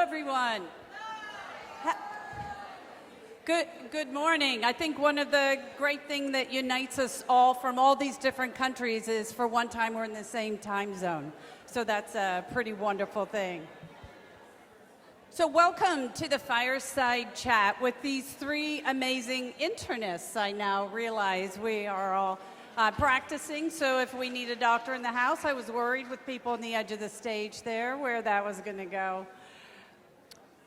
everyone. Good morning. I think one of the great things that unites us all from all these different countries is for one time we're in the same time zone. So that's a pretty wonderful thing. So welcome to the Fireside Chat with these three amazing internists. I now realize we are all practicing, so if we need a doctor in the house, I was worried with people on the edge of the stage there where that was going to go.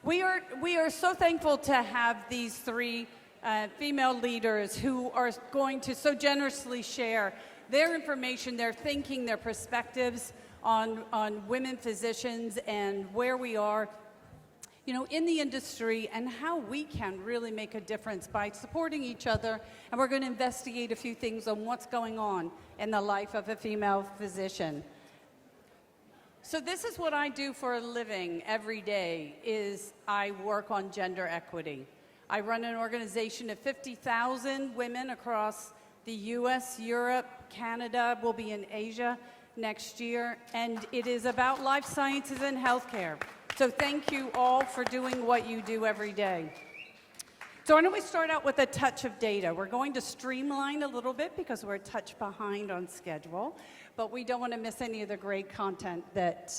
We are so thankful to have these three female leaders who are going to so generously share their information, their thinking, their perspectives on women physicians and where we are, you know, in the industry and how we can really make a difference by supporting each other. And we're going to investigate a few things on what's going on in the life of a female physician. So this is what I do for a living every day, is I work on gender equity. I run an organization of 50,000 women across the US, Europe, Canada, we'll be in Asia next year, and it is about life sciences and healthcare. So thank you all for doing what you do every day. So why don't we start out with a touch of data. We're going to streamline a little bit because we're a touch behind on schedule, but we don't want to miss any of the great content that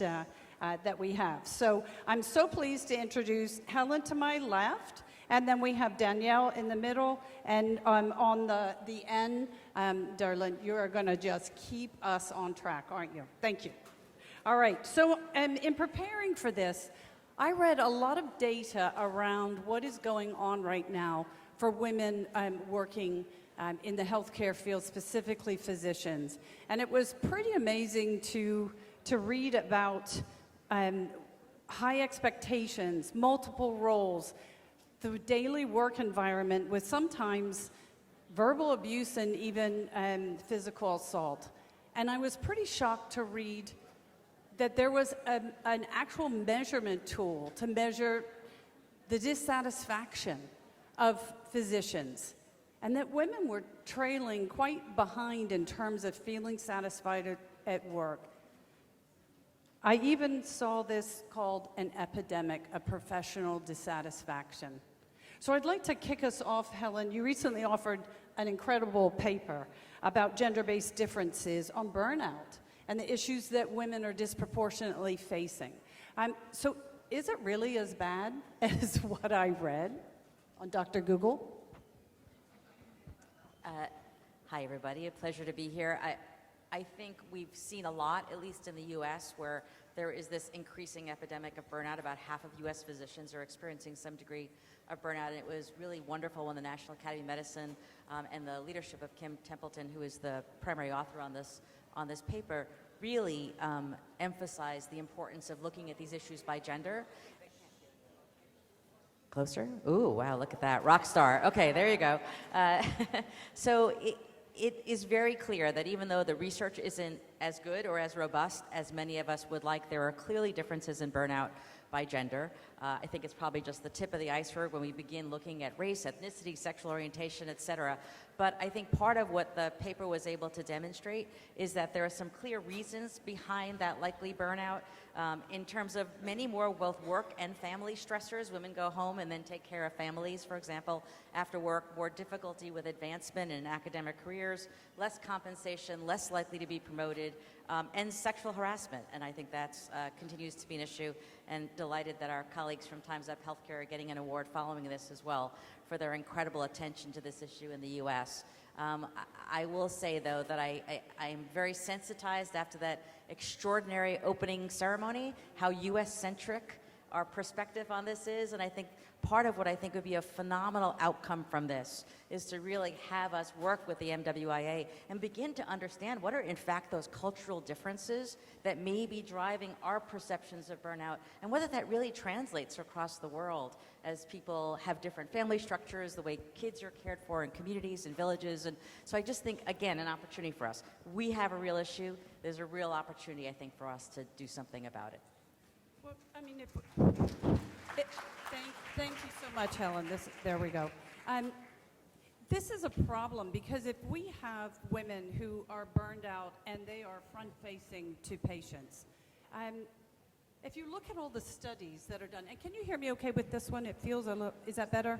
we have. So I'm so pleased to introduce Helen to my left, and then we have Danielle in the middle, and on the end, Darlene, you are going to just keep us on track, aren't you? Thank you. All right, so in preparing for this, I read a lot of data around what is going on right now for women working in the healthcare field, specifically physicians. And it was pretty amazing to read about high expectations, multiple roles, the daily work environment with sometimes verbal abuse and even physical assault. And I was pretty shocked to read that there was an actual measurement tool to measure the dissatisfaction of physicians, and that women were trailing quite behind in terms of feeling satisfied at work. I even saw this called an epidemic of professional dissatisfaction. So I'd like to kick us off, Helen. You recently offered an incredible paper about gender-based differences on burnout and the issues that women are disproportionately facing. So is it really as bad as what I read on Dr. Google? Hi, everybody. A pleasure to be here. I think we've seen a lot, at least in the U.S., where there is this increasing epidemic of burnout. About half of U.S. physicians are experiencing some degree of burnout, and it was really wonderful when the National Academy of Medicine and the leadership of Kim Templeton, who is the primary author on this paper, really emphasized the importance of looking at these issues by gender. Closer? Ooh, wow, look at that. Rock star. Okay, there you go. So it is very clear that even though the research isn't as good or as robust as many of us would like, there are clearly differences in burnout by gender. I think it's probably just the tip of the iceberg when we begin looking at race, ethnicity, sexual orientation, et cetera. But I think part of what the paper was able to demonstrate is that there are some clear reasons behind that likely burnout in terms of many more both work and family stressors. Women go home and then take care of families, for example, after work, more difficulty with advancement in academic careers, less compensation, less likely to be promoted, and sexual harassment. And I think that continues to be an issue, and delighted that our colleagues from Time's Up Healthcare are getting an award following this as well for their incredible attention to this issue in the U.S. I will say, though, that I am very sensitized after that extraordinary opening ceremony, how U.S.-centric our perspective on this is, and I think part of what I think would be a phenomenal outcome from this is to really have us work with the MWIA and begin to understand what are in fact those cultural differences that may be driving our perceptions of burnout, and whether that really translates across the world as people have different family structures, the way kids are cared for in communities and villages. And so I just think, again, an opportunity for us. We have a real issue. There's a real opportunity, I think, for us to do something about it. Well, I mean, thank you so much, Helen. There we go. This is a problem because if we have women who are burned out and they are front-facing to patients, if you look at all the studies that are done, and can you hear me okay with this one? It feels a little, is that better?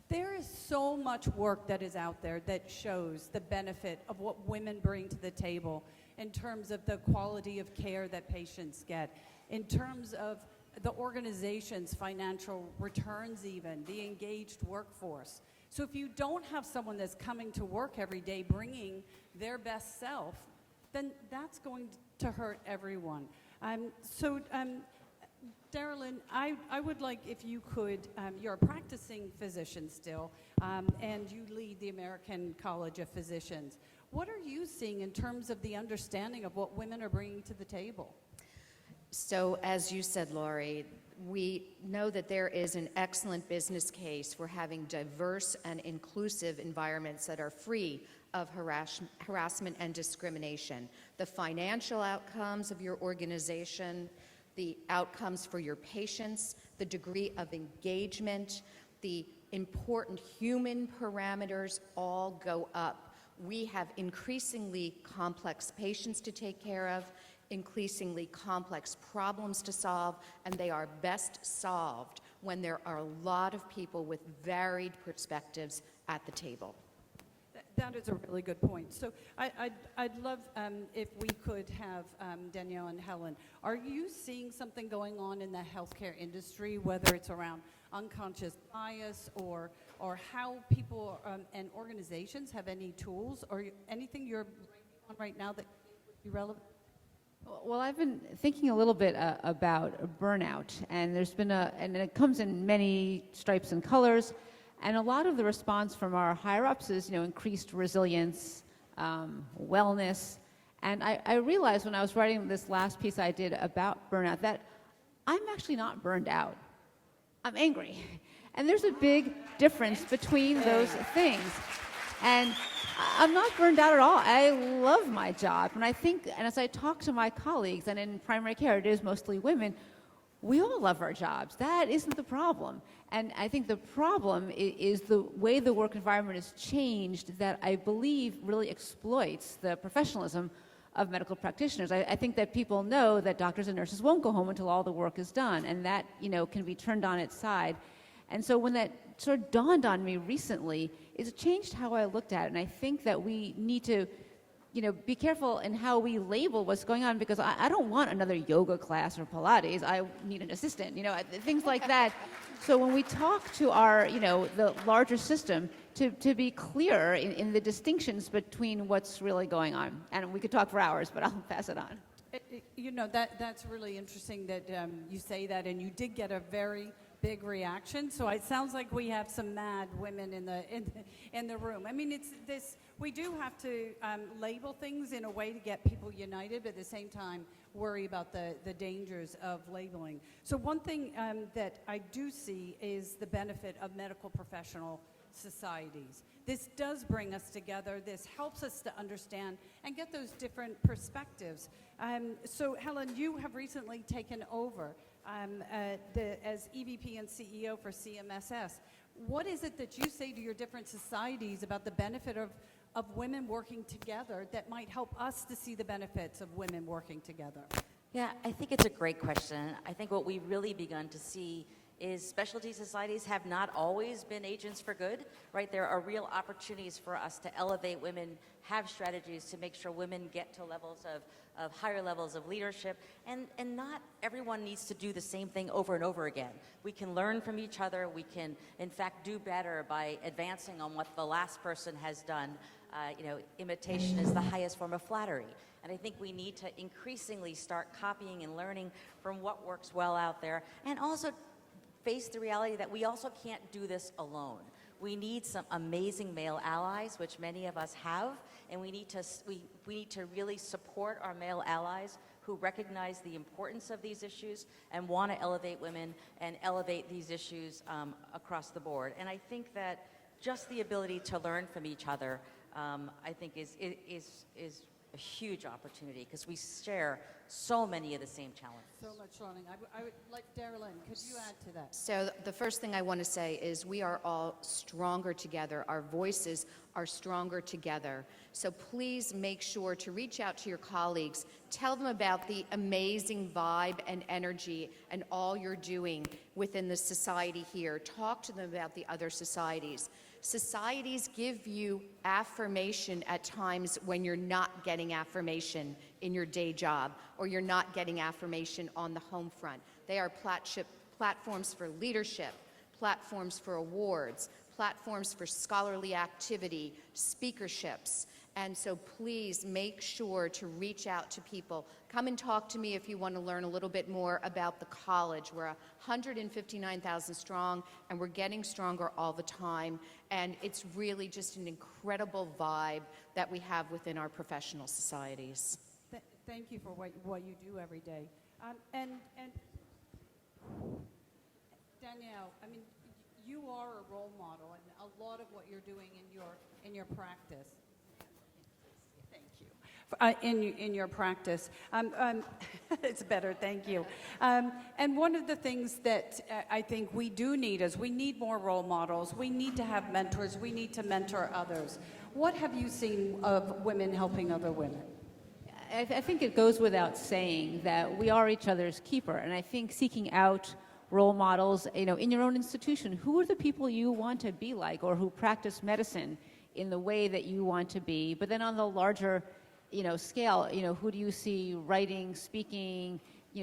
There is so much work that is out there that shows the benefit of what women bring to the table in terms of the quality of care that patients get, in terms of the organization's financial returns even, the engaged workforce. So if you don't have someone that's coming to work every day bringing their best self, then that's going to hurt everyone. Darylyn, I would like if you could, you're a practicing physician still, and you lead the American College of Physicians. What are you seeing in terms of the understanding of what women are bringing to the table? So as you said, Laurie, we know that there is an excellent business case for having diverse and inclusive environments that are free of harassment and discrimination. The financial outcomes of your organization, the outcomes for your patients, the degree of engagement, the important human parameters all go up. We have increasingly complex patients to take care of, increasingly complex problems to solve, and they are best solved when there are a lot of people with varied perspectives at the table. That is a really good point. So I'd love if we could have Danielle and Helen. Are you seeing something going on in the healthcare industry, whether it's around unconscious bias or how people and organizations have any tools or anything you're on right now that would be relevant? Well, I've been thinking a little bit about burnout, and there's been and it comes in many stripes and colors. And a lot of the response from our higher-ups is, increased resilience, wellness. And I realized when I was writing this last piece I did about burnout that I'm actually not burned out. I'm angry. And there's a big difference between those things. And I'm not burned out at all. I love my job. And as I talk to my colleagues, and in primary care it is mostly women, we all love our jobs. That isn't the problem. And I think the problem is the way the work environment has changed that I believe really exploits the professionalism of medical practitioners. I think that people know that doctors and nurses won't go home until all the work is done, and that can be turned on its side. And so when that sort of dawned on me recently, it changed how I looked at it. And I think that we need to be careful in how we label what's going on, because I don't want another yoga class or Pilates. I need an assistant, things like that. So when we talk to our, the larger system, to be clear in the distinctions between what's really going on. And we could talk for hours, but I'll pass it on. That's really interesting that you say that, and you did get a very big reaction. So it sounds like we have some mad women in the room. I mean, it's this. We do have to label things in a way to get people united, but at the same time worry about the dangers of labeling. So one thing that I do see is the benefit of medical professional societies. This does bring us together. This helps us to understand and get those different perspectives. So Helen, you have recently taken over as EVP and CEO for CMSS. What is it that you say to your different societies about the benefit of women working together that might help us to see the benefits of women working together? Yeah, I think it's a great question. I think what we've really begun to see is specialty societies have not always been agents for good, right? There are real opportunities for us to elevate women, have strategies to make sure women get to levels of higher levels of leadership, and not everyone needs to do the same thing over and over again. We can learn from each other. We can, in fact, do better by advancing on what the last person has done. Imitation is the highest form of flattery. And I think we need to increasingly start copying and learning from what works well out there, and also face the reality that we also can't do this alone. We need some amazing male allies, which many of us have, and we need to really support our male allies who recognize the importance of these issues and want to elevate women and elevate these issues across the board. And I think that just the ability to learn from each other, I think is a huge opportunity because we share so many of the same challenges. So much, Ronnie. I would like Darylyn, could you add to that? So the first thing I want to say is we are all stronger together. Our voices are stronger together. So please make sure to reach out to your colleagues. Tell them about the amazing vibe and energy and all you're doing within the society here. Talk to them about the other societies. Societies give you affirmation at times when you're not getting affirmation in your day job or you're not getting affirmation on the home front. They are platforms for leadership, platforms for awards, platforms for scholarly activity, speakerships. And so please make sure to reach out to people. Come and talk to me if you want to learn a little bit more about the college. We're 159,000 strong, and we're getting stronger all the time. And it's really just an incredible vibe that we have within our professional societies. Thank you for what you do every day. And Danielle, I mean, you are a role model, and a lot of what you're doing in your practice. Thank you. In your practice, it's better. Thank you. And one of the things that I think we do need is we need more role models. We need to have mentors. We need to mentor others. What have you seen of women helping other women? I think it goes without saying that we are each other's keeper, and I think seeking out role models, in your own institution, who are the people you want to be like, or who practice medicine in the way that you want to be? But then on the larger, scale, who do you see writing, speaking,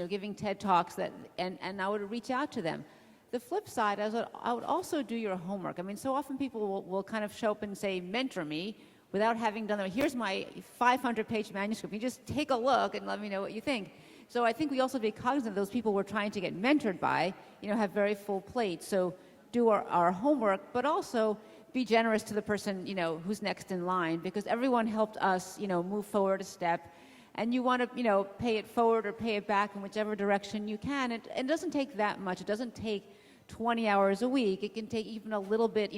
giving TED Talks and I would reach out to them. The flip side is I would also do your homework. I mean, so often people will kind of show up and say, mentor me, without having done that. Here's my 500-page manuscript. You just take a look and let me know what you think. So I think we also be cognizant of those people we're trying to get mentored by, have very full plates. So do our homework, but also be generous to the person, who's next in line, because everyone helped us, move forward a step. And you want to, pay it forward or pay it back in whichever direction you can. It doesn't take that much. It doesn't take 20 hours a week. It can take even a little bit,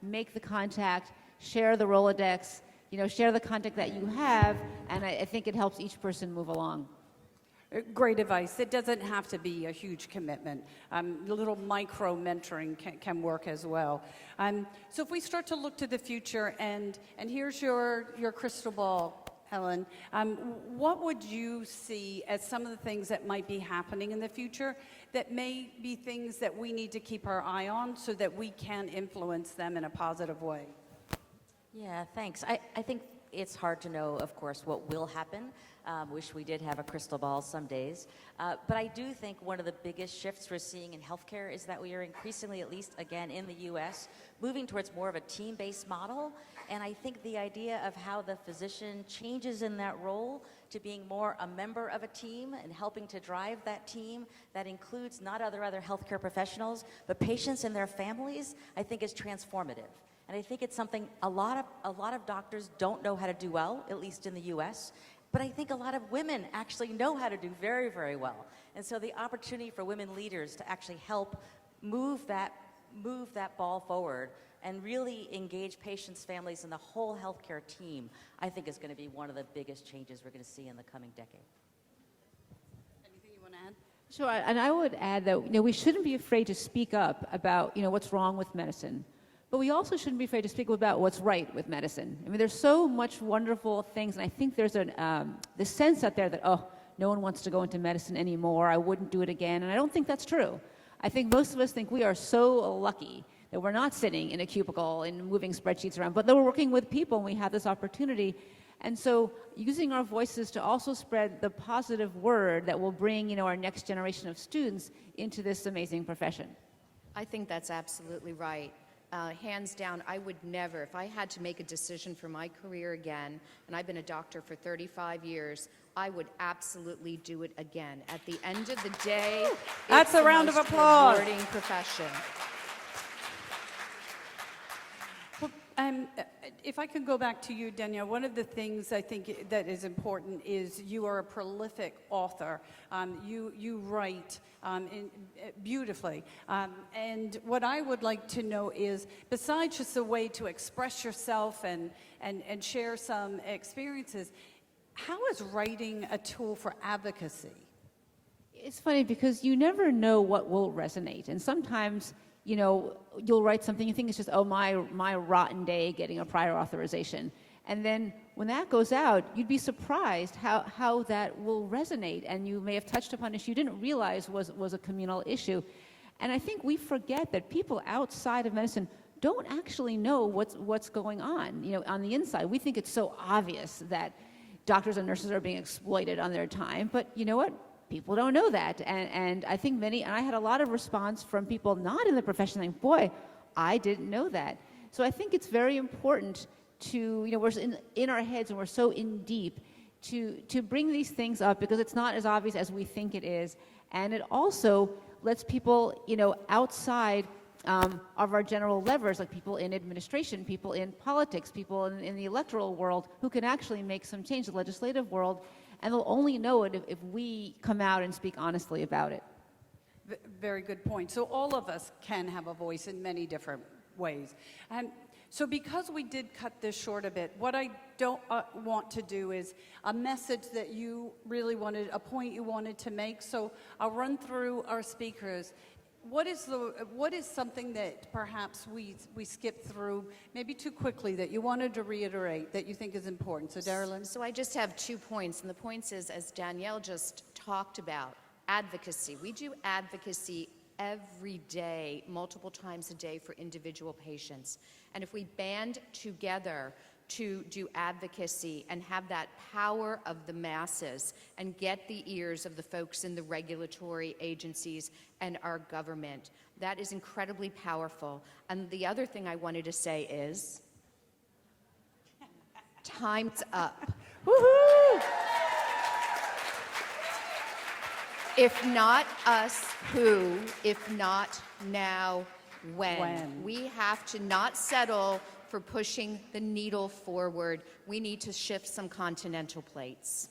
make the contact, share the Rolodex, share the contact that you have, and I think it helps each person move along. Great advice. It doesn't have to be a huge commitment. A little micro mentoring can work as well. So if we start to look to the future, and here's your crystal ball, Helen, what would you see as some of the things that might be happening in the future that may be things that we need to keep our eye on so that we can influence them in a positive way? Yeah, thanks. I think it's hard to know, of course, what will happen. Wish we did have a crystal ball some days. But I do think one of the biggest shifts we're seeing in healthcare is that we are increasingly, at least again in the U.S., moving towards more of a team-based model. And I think the idea of how the physician changes in that role to being more a member of a team and helping to drive that team that includes not other healthcare professionals, but patients and their families, I think is transformative. And I think it's something a lot of doctors don't know how to do well, at least in the U.S., but I think a lot of women actually know how to do very, very well. And so the opportunity for women leaders to actually help move that ball forward and really engage patients, families, and the whole healthcare team, I think is going to be one of the biggest changes we're going to see in the coming decade. Anything you want to add? Sure, and I would add that we shouldn't be afraid to speak up about what's wrong with medicine. But we also shouldn't be afraid to speak about what's right with medicine. I mean, there's so much wonderful things, and I think there's this sense out there that, no one wants to go into medicine anymore, I wouldn't do it again, and I don't think that's true. I think most of us think we are so lucky that we're not sitting in a cubicle and moving spreadsheets around, but that we're working with people and we have this opportunity. And so using our voices to also spread the positive word that will bring, our next generation of students into this amazing profession. I think that's absolutely right. Hands down, I would never, if I had to make a decision for my career again, and I've been a doctor for 35 years, I would absolutely do it again. At the end of the day, That's a round of applause. It's the most rewarding profession. If I could go back to you, Danielle, one of the things I think that is important is you are a prolific author. You write beautifully. And what I would like to know is, besides just a way to express yourself and share some experiences, How is writing a tool for advocacy? It's funny because you never know what will resonate. And sometimes, you'll write something, you think it's just, oh, my rotten day getting a prior authorization. And then when that goes out, you'd be surprised how that will resonate. And you may have touched upon an issue you didn't realize was a communal issue. And I think we forget that people outside of medicine don't actually know what's going on, on the inside. We think it's so obvious that doctors and nurses are being exploited on their time, but you know what? People don't know that. And I think and I had a lot of response from people not in the profession saying, boy, I didn't know that. So I think it's very important to, we're in our heads and we're so in deep to bring these things up because it's not as obvious as we think it is. And it also lets people, outside of our general levers, like people in administration, people in politics, people in the electoral world, who can actually make some change, the legislative world, and they'll only know it if we come out and speak honestly about it. Very good point. So all of us can have a voice in many different ways. So because we did cut this short a bit, what I don't want to do is a message that you really wanted, a point you wanted to make. So I'll run through our speakers. What is something that perhaps we skipped through maybe too quickly that you wanted to reiterate that you think is important? So Darylyn? So I just have 2 points, and the points is, as Danielle just talked about, advocacy. We do advocacy every day, multiple times a day for individual patients. And if we band together to do advocacy and have that power of the masses and get the ears of the folks in the regulatory agencies and our government, that is incredibly powerful. And the other thing I wanted to say is, time's up. Woohoo! If not us, who? If not now, when? When? We have to not settle for pushing the needle forward. We need to shift some continental plates.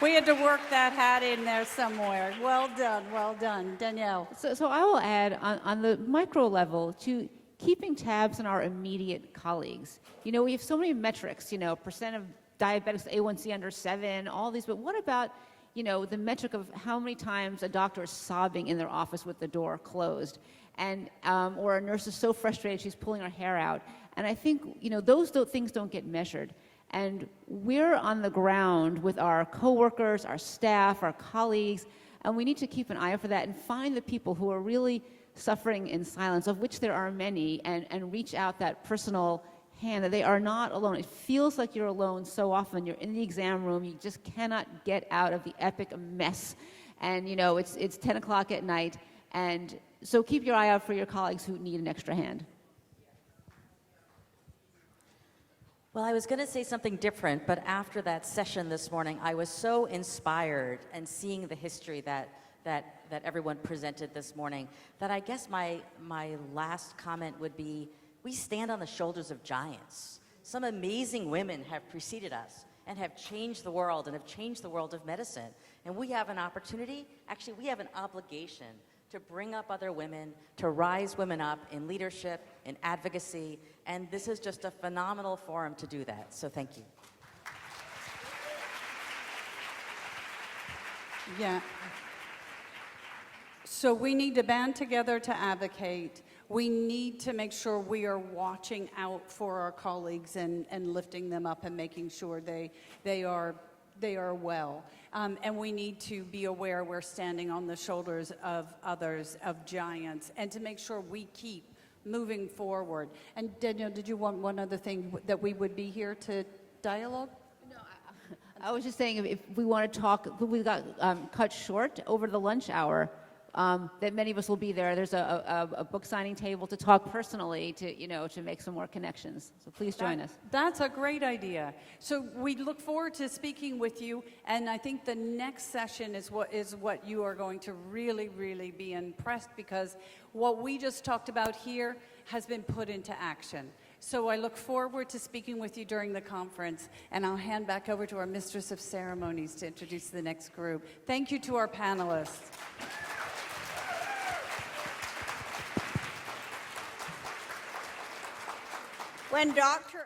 We had to work that hat in there somewhere. Well done, Danielle. So I will add on the micro level to keeping tabs on our immediate colleagues. We have so many metrics, percent of diabetics, A1C under 7, all these, but what about, the metric of how many times a doctor is sobbing in their office with the door closed, and or a nurse is so frustrated she's pulling her hair out. And I think, those things don't get measured. And we're on the ground with our coworkers, our staff, our colleagues, and we need to keep an eye out for that and find the people who are really suffering in silence, of which there are many, and reach out that personal hand that they are not alone. It feels like you're alone so often. You're in the exam room. You just cannot get out of the epic mess. And, it's 10 o'clock at night. And so keep your eye out for your colleagues who need an extra hand. Well, I was going to say something different, but after that session this morning, I was so inspired and seeing the history that everyone presented this morning that I guess my last comment would be, we stand on the shoulders of giants. Some amazing women have preceded us and have changed the world and have changed the world of medicine. And we have an opportunity, actually we have an obligation to bring up other women, to rise women up in leadership, in advocacy, and this is just a phenomenal forum to do that. So thank you. Yeah. So we need to band together to advocate. We need to make sure we are watching out for our colleagues and lifting them up and making sure they are well. And we need to be aware we're standing on the shoulders of others, of giants, and to make sure we keep moving forward. And Danielle, did you want one other thing, that we would be here to dialogue? I was just saying, if we want to talk, we got cut short over the lunch hour, that many of us will be there. There's a book signing table to talk personally, to make some more connections. So please join us. That's a great idea. So we look forward to speaking with you, and I think the next session is what you are going to really, really be impressed, because what we just talked about here has been put into action. So I look forward to speaking with you during the conference, and I'll hand back over to our Mistress of Ceremonies to introduce the next group. Thank you to our panelists. When Dr.